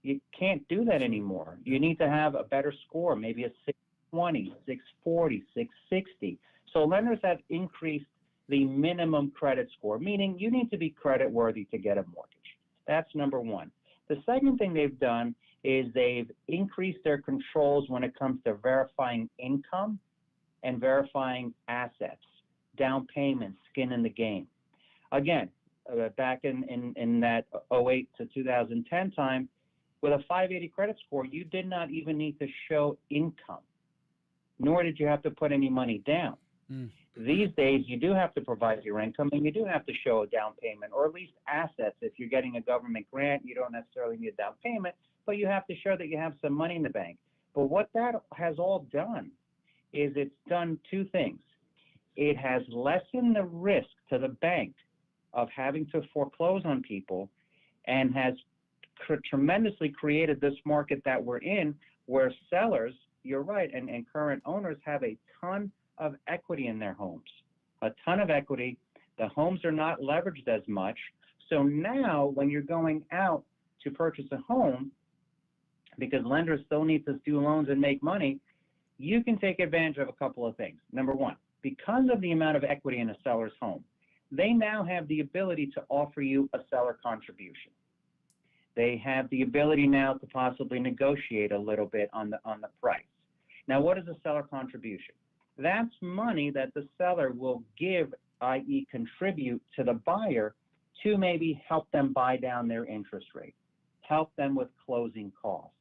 You can't do that anymore. You need to have a better score, maybe a 620, 640, 660. So lenders have increased the minimum credit score, meaning you need to be credit worthy to get a mortgage. That's number one. The second thing they've done is they've increased their controls when it comes to verifying income and verifying assets, down payments, skin in the game. Again, back in that 08 to 2010 time, with a 580 credit score, you did not even need to show income, nor did you have to put any money down. These days, you do have to provide your income, and you do have to show a down payment, or at least assets. If you're getting a government grant, you don't necessarily need a down payment, but you have to show that you have some money in the bank. But what that has all done is it's done two things. It has lessened the risk to the bank of having to foreclose on people, and has tremendously created this market that we're in, where sellers, you're right, and current owners have a ton of equity in their homes, a ton of equity. The homes are not leveraged as much. So now when you're going out to purchase a home, because lenders still need to do loans and make money, you can take advantage of a couple of things. Number one, because of the amount of equity in a seller's home, they now have the ability to offer you a seller contribution. They have the ability now to possibly negotiate a little bit on the price. Now, what is a seller contribution? That's money that the seller will give, i.e. contribute to the buyer to maybe help them buy down their interest rate, help them with closing costs,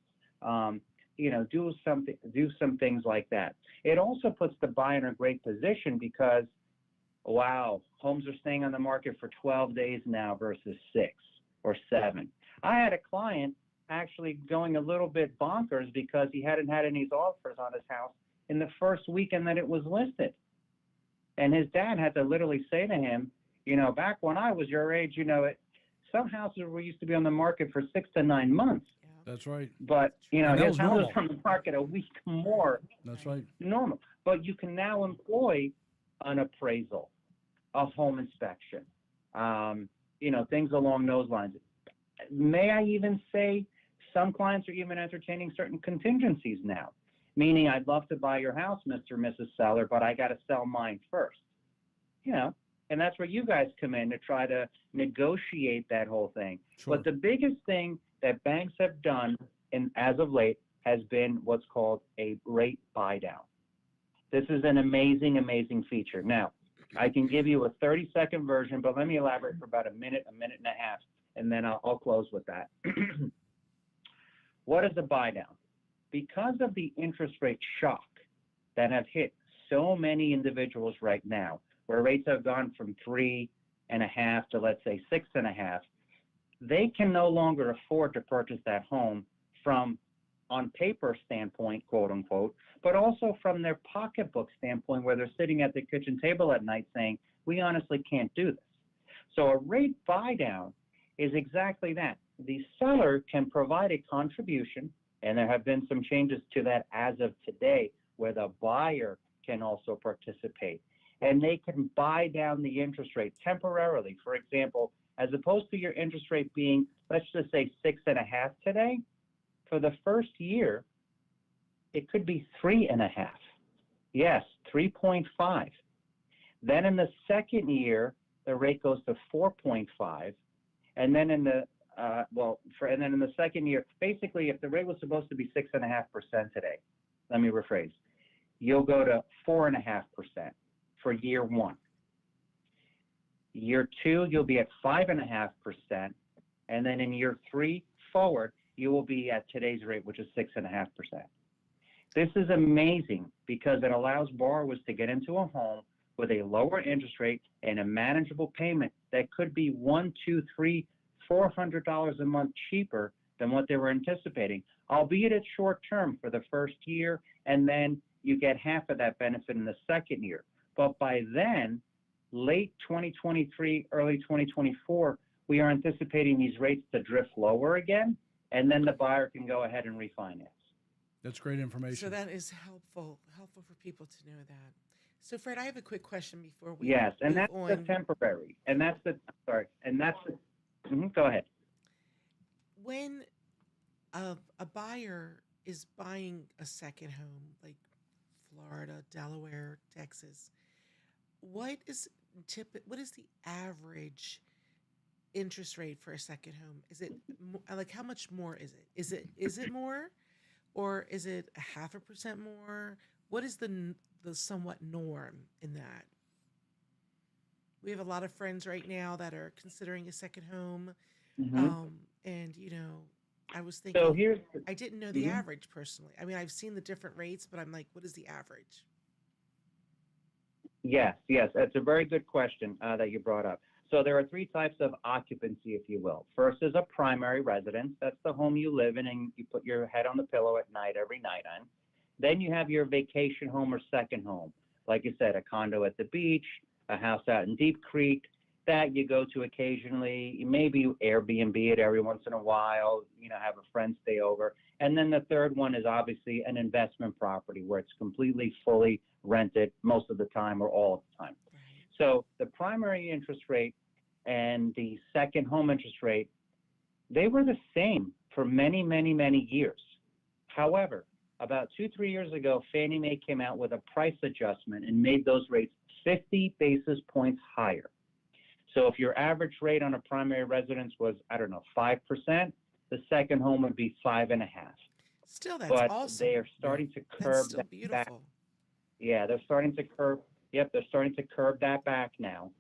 do some things like that. It also puts the buyer in a great position because, wow, homes are staying on the market for 12 days now versus 6 or 7. I had a client actually going a little bit bonkers because he hadn't had any offers on his house in the first weekend that it was listed. And his dad had to literally say to him, back when I was your age, some houses were used to be on the market for 6 to 9 months. That's right. But, his house was on the market a week more. That's right. Normal. But you can now employ an appraisal, a home inspection, things along those lines. May I even say some clients are even entertaining certain contingencies now, meaning I'd love to buy your house, Mr. and Mrs. Seller, but I got to sell mine first. And that's where you guys come in to try to negotiate that whole thing. Sure. But the biggest thing that banks have done, as of late, has been what's called a rate buy down. This is an amazing, amazing feature. Now, I can give you a 30-second version, but let me elaborate for about a minute and a half, and then I'll close with that. What is a buy down? Because of the interest rate shock that have hit so many individuals right now, where rates have gone from 3.5 to, let's say, 6.5, they can no longer afford to purchase that home from on paper standpoint, quote unquote, but also from their pocketbook standpoint, where they're sitting at the kitchen table at night saying, we honestly can't do this. So a rate buy down is exactly that. The seller can provide a contribution, and there have been some changes to that as of today, where the buyer can also participate. And they can buy down the interest rate temporarily. For example, as opposed to your interest rate being, let's just say 6.5 today, for the first year, it could be 3.5. Yes, 3.5. Then in the second year, the rate goes to 4.5. And then in the in the second year, basically, if the rate was supposed to be 6.5% today, let me rephrase. you'll go to 4.5% for year one. Year two, you'll be at 5.5%. And then in year three forward, you will be at today's rate, which is 6.5%. This is amazing because it allows borrowers to get into a home with a lower interest rate and a manageable payment that could be $100, $200, $300, $400 a month cheaper than what they were anticipating, albeit it's short term for the first year, and then you get half of that benefit in the second year. But by then, late 2023, early 2024, we are anticipating these rates to drift lower again, and then the buyer can go ahead and refinance. That's great information. So that is helpful for people to know that. So Fred, I have a quick question before we Yes, and move that's on. the temporary, and that's the go ahead. When a buyer is buying a second home, like Florida, Delaware, Texas, what is the average interest rate for a second home? Is it like how much more is it? Is it more, or is it 0.5% more? What is the somewhat norm in that? We have a lot of friends right now that are considering a second home, and I was thinking. So here's I didn't know the average personally. I mean, I've seen the different rates, but I'm like, what is the average? Yes, that's a very good question that you brought up. So there are three types of occupancy, if you will. First is a primary residence. That's the home you live in and you put your head on the pillow at night every night on. Then you have your vacation home or second home. Like you said, a condo at the beach, a house out in Deep Creek that you go to occasionally. You maybe Airbnb it every once in a while, have a friend stay over. And then the third one is obviously an investment property where it's completely fully rented most of the time or all of the time. So the primary interest rate and the second home interest rate, they were the same for many, many, many years. However, about 2-3 years ago, Fannie Mae came out with a price adjustment and made those rates 50 basis points higher. So if your average rate on a primary residence was, 5%, the second home would be 5.5%. Still, that's but awesome. they are starting to curb That's still that beautiful. back. Yeah, they're starting to curb. Yep, they're starting to curb that back now.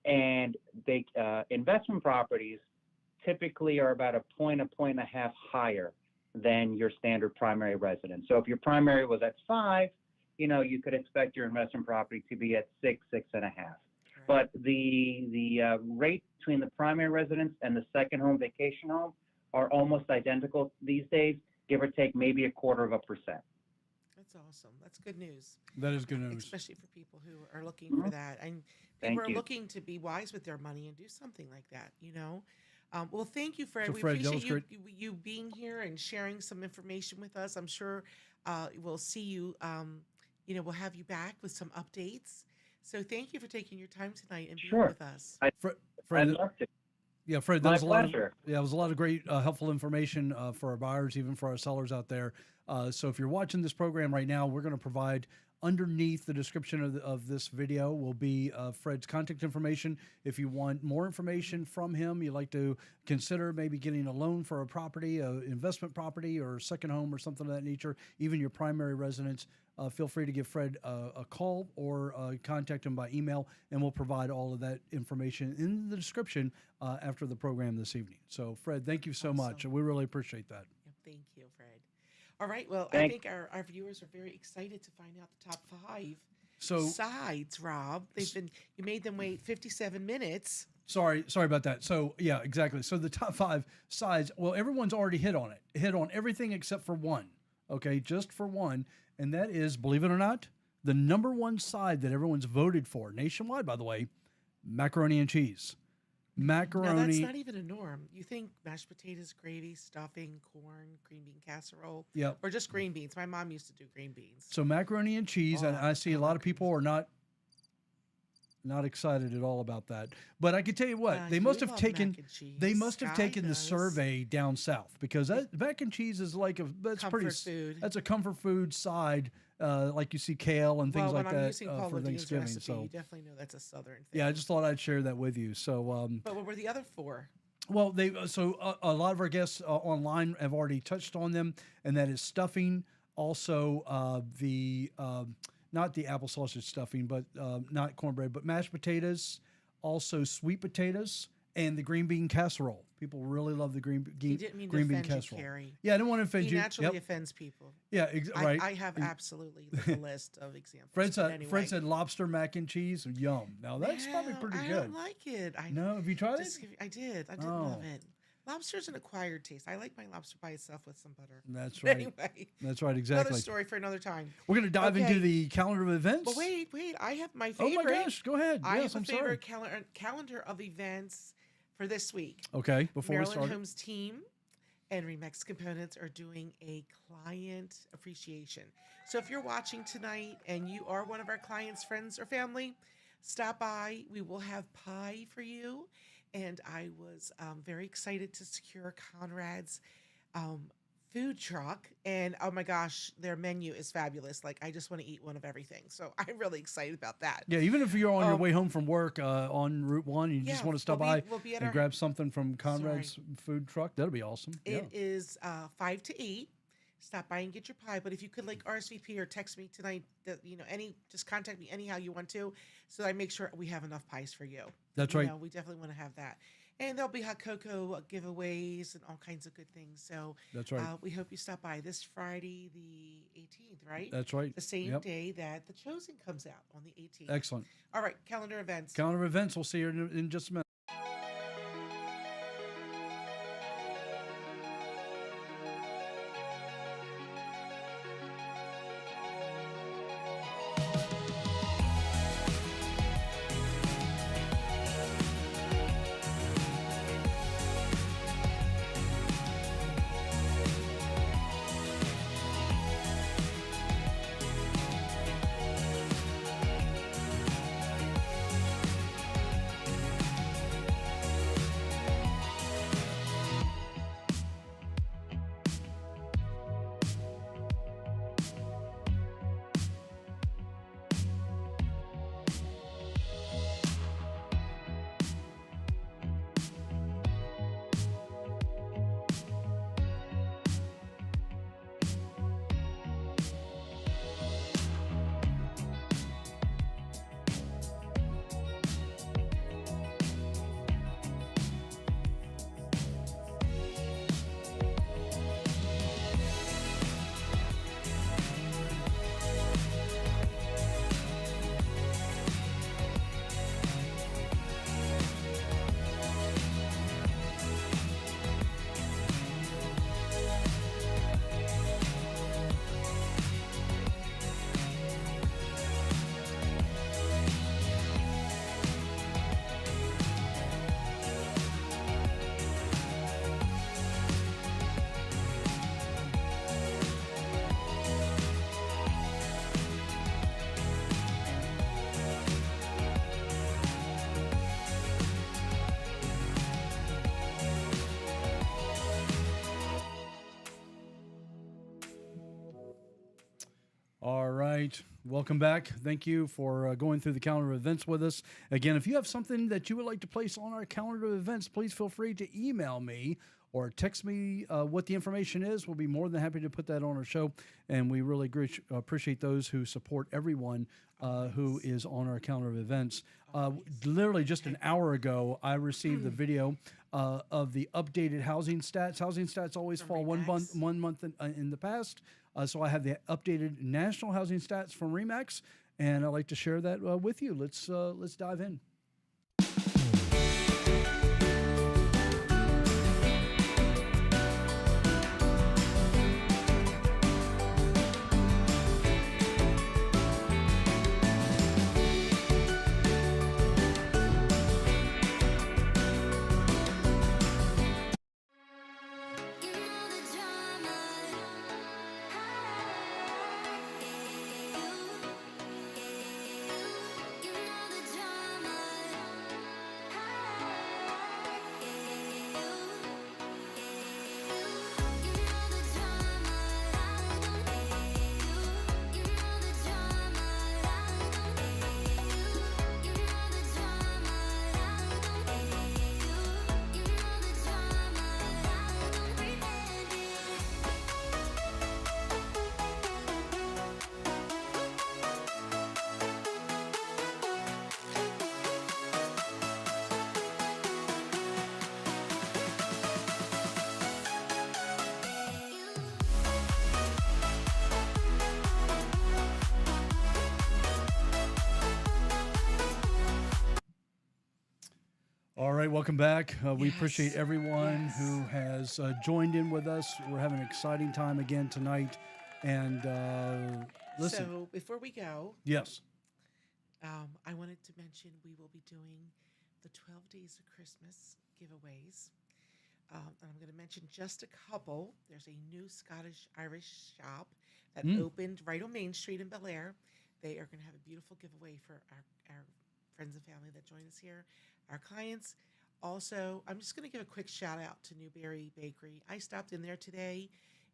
And they investment properties typically are about a point and a half higher than your standard primary residence. So if your primary was at 5, you could expect your investment property to be at 6, 6.5. But the rate between the primary residence and the second home, vacation home, are almost identical these days, give or take maybe 0.25%. That's awesome. That's good news. That is good news. Especially for people who are looking for that. And people are looking to be wise with their money and do something like that, Well, thank you, Fred. So, We Fred, appreciate you being here and sharing some information with us. I'm sure we'll see you, we'll have you back with some updates. So thank you for taking your time tonight and being with us. Fred, I'd love to. Yeah, Fred, My it pleasure. was a lot of great, helpful information for our buyers, even for our sellers out there. So if you're watching this program right now, we're going to provide underneath the description of this video will be Fred's contact information. If you want more information from him, you'd like to consider maybe getting a loan for a property, an investment property, or a second home or something of that nature, even your primary residence, feel free to give Fred a call or contact him by email, and we'll provide all of that information in the description after the program this evening. So, Fred, thank you so much. We really appreciate that. Yeah, thank you, Fred. All right. Well, I think our viewers are very excited to find out the top 5 sides, Rob. You made them wait 57 minutes. Sorry about that. So yeah, exactly. So the top 5 sides, well, everyone's already hit on everything except for one. Okay, just for one. And that is, believe it or not, the number one side that everyone's voted for nationwide, by the way, macaroni and cheese. Macaroni. No, that's not even a norm. You think mashed potatoes, gravy, stuffing, corn, green bean casserole, or just green beans. My mom used to do green beans. So macaroni and cheese, and I see a lot of people are not excited at all about that. But I can tell you what, they must have taken the survey down south, because that mac and cheese is like that's food. That's a comfort food side, like you see kale and things like that for Thanksgiving. Recipe, so you definitely know that's a Southern thing. Yeah, I just thought I'd share that with you. So, but what were the other 4? Well, a lot of our guests online have already touched on them, and that is stuffing, Also, not the apple sausage stuffing, but not cornbread, but mashed potatoes, also sweet potatoes, and the green bean casserole. People really love the He didn't mean to green bean offend you, casserole. Carrie. Yeah, I didn't want to offend He you. naturally Yep. offends people. Yeah, right. I have absolutely like a list of examples. Fred but said, anyway. Fred said lobster mac and cheese. Yum. Now that's probably No, pretty I good. don't like it. No, have you tried it? I did. I did Oh. love it. Lobster's an acquired taste. I like my lobster by itself with some butter. That's But right. anyway, That's right. another Exactly. story for another time. We're going to dive into Okay. the calendar of events. But wait, I have my Oh favorite. my gosh. Go ahead. I Yes, have a I'm favorite sorry. calendar of events for this week. Okay. Before we Maryland start. Homes team and Remax Components are doing a client appreciation. So if you're watching tonight and you are one of our clients, friends, or family, stop by. We will have pie for you. And I was very excited to secure Conrad's food truck. And oh my gosh, their menu is fabulous. Like, I just want to eat one of everything. So I'm really excited about that. Yeah, even if you're on your way home from work on Route 1 and you just yeah, want to stop we'll by be at and our- grab something from Conrad's food truck, that'll be awesome. It is 5 to 8. Stop by and get your pie. But if you could like RSVP or text me tonight, just contact me anyhow you want to, so that I make sure we have enough pies for you. That's You right. know, we definitely want to have that. And there'll be hot cocoa giveaways and all kinds of good things. So That's right. we hope you stop by this Friday, the 18th, right? That's right. The same Yep. day that The Chosen comes out on the 18th. Excellent. All right, calendar events. Calendar of events. We'll see you in just a minute. All right. Welcome back. Thank you for going through the calendar of events with us. Again, if you have something that you would like to place on our calendar of events, please feel free to email me or text me what the information is. We'll be more than happy to put that on our show. And we really appreciate those who support everyone who is on our calendar of events. Literally just an hour ago, I received the video of the updated housing stats. Housing stats always fall one month in the past. So I have the updated national housing stats from REMAX, and I'd like to share that with you. Let's dive in. All right, welcome back. We Yes. appreciate everyone Yes. who has joined in with us. We're having an exciting time again tonight. And listen, So before we go, yes, I wanted to mention we will be doing the 12 Days of Christmas giveaways. And I'm going to mention just a couple. There's a new Scottish Irish shop that opened right on Main Street in Bel Air. They are going to have a beautiful giveaway for our friends and family that join us here, our clients. Also, I'm just going to give a quick shout out to Newberry Bakery. I stopped in there today,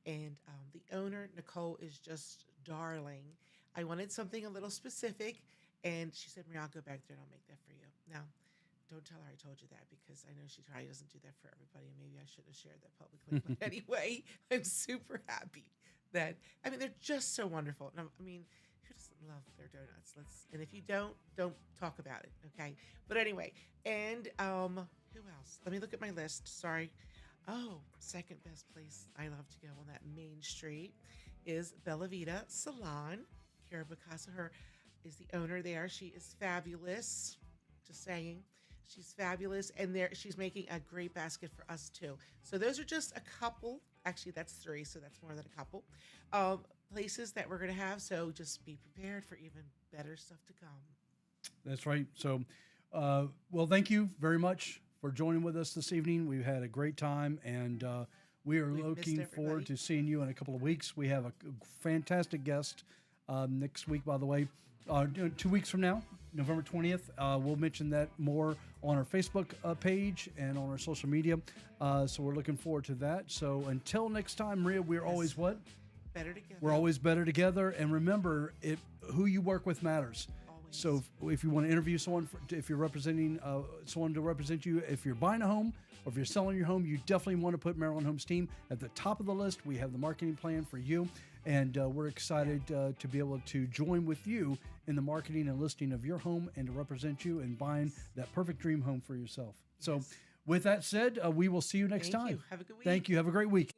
and the owner, Nicole, is just darling. I wanted something a little specific, and she said, Maria, I'll go back there and I'll make that for you. Now, don't tell her I told you that, because I know she probably doesn't do that for everybody, and maybe I should have shared that publicly. But anyway, I'm super happy that, I mean, they're just so wonderful. And I mean, who doesn't love their donuts? And if you don't talk about it, okay? But anyway, and who else? Let me look at my list. Sorry. Oh, second best place I love to go on that Main Street is Bella Vita Salon. Kara Bacasa, her is the owner there. She is fabulous. Just saying. She's fabulous, and she's making a great basket for us too. So those are just a couple. Actually, that's 3, so that's more than a couple places that we're going to have. So just be prepared for even better stuff to come. that's right. So, well, thank you very much for joining with us this evening. We've had a great time, and we are We've missed looking forward everybody. to seeing you in a couple of weeks. We have a fantastic guest next week, by the way. 2 weeks from now, November 20th. We'll mention that more on our Facebook page and on our social media. So we're looking forward to that. So until next time, Maria, we're always what? Better together. We're always better together. And remember, who you work with matters. Always. So if you want to interview someone, if you're representing someone to represent you, if you're buying a home or if you're selling your home, you definitely want to put Maryland Homes team at the top of the list. We have the marketing plan for you. And we're excited to be able to join with you in the marketing and listing of your home and to represent you in buying that perfect dream home for yourself. So with that said, we will see you next Thank time. you. Have a good week. Thank you. Have a great week.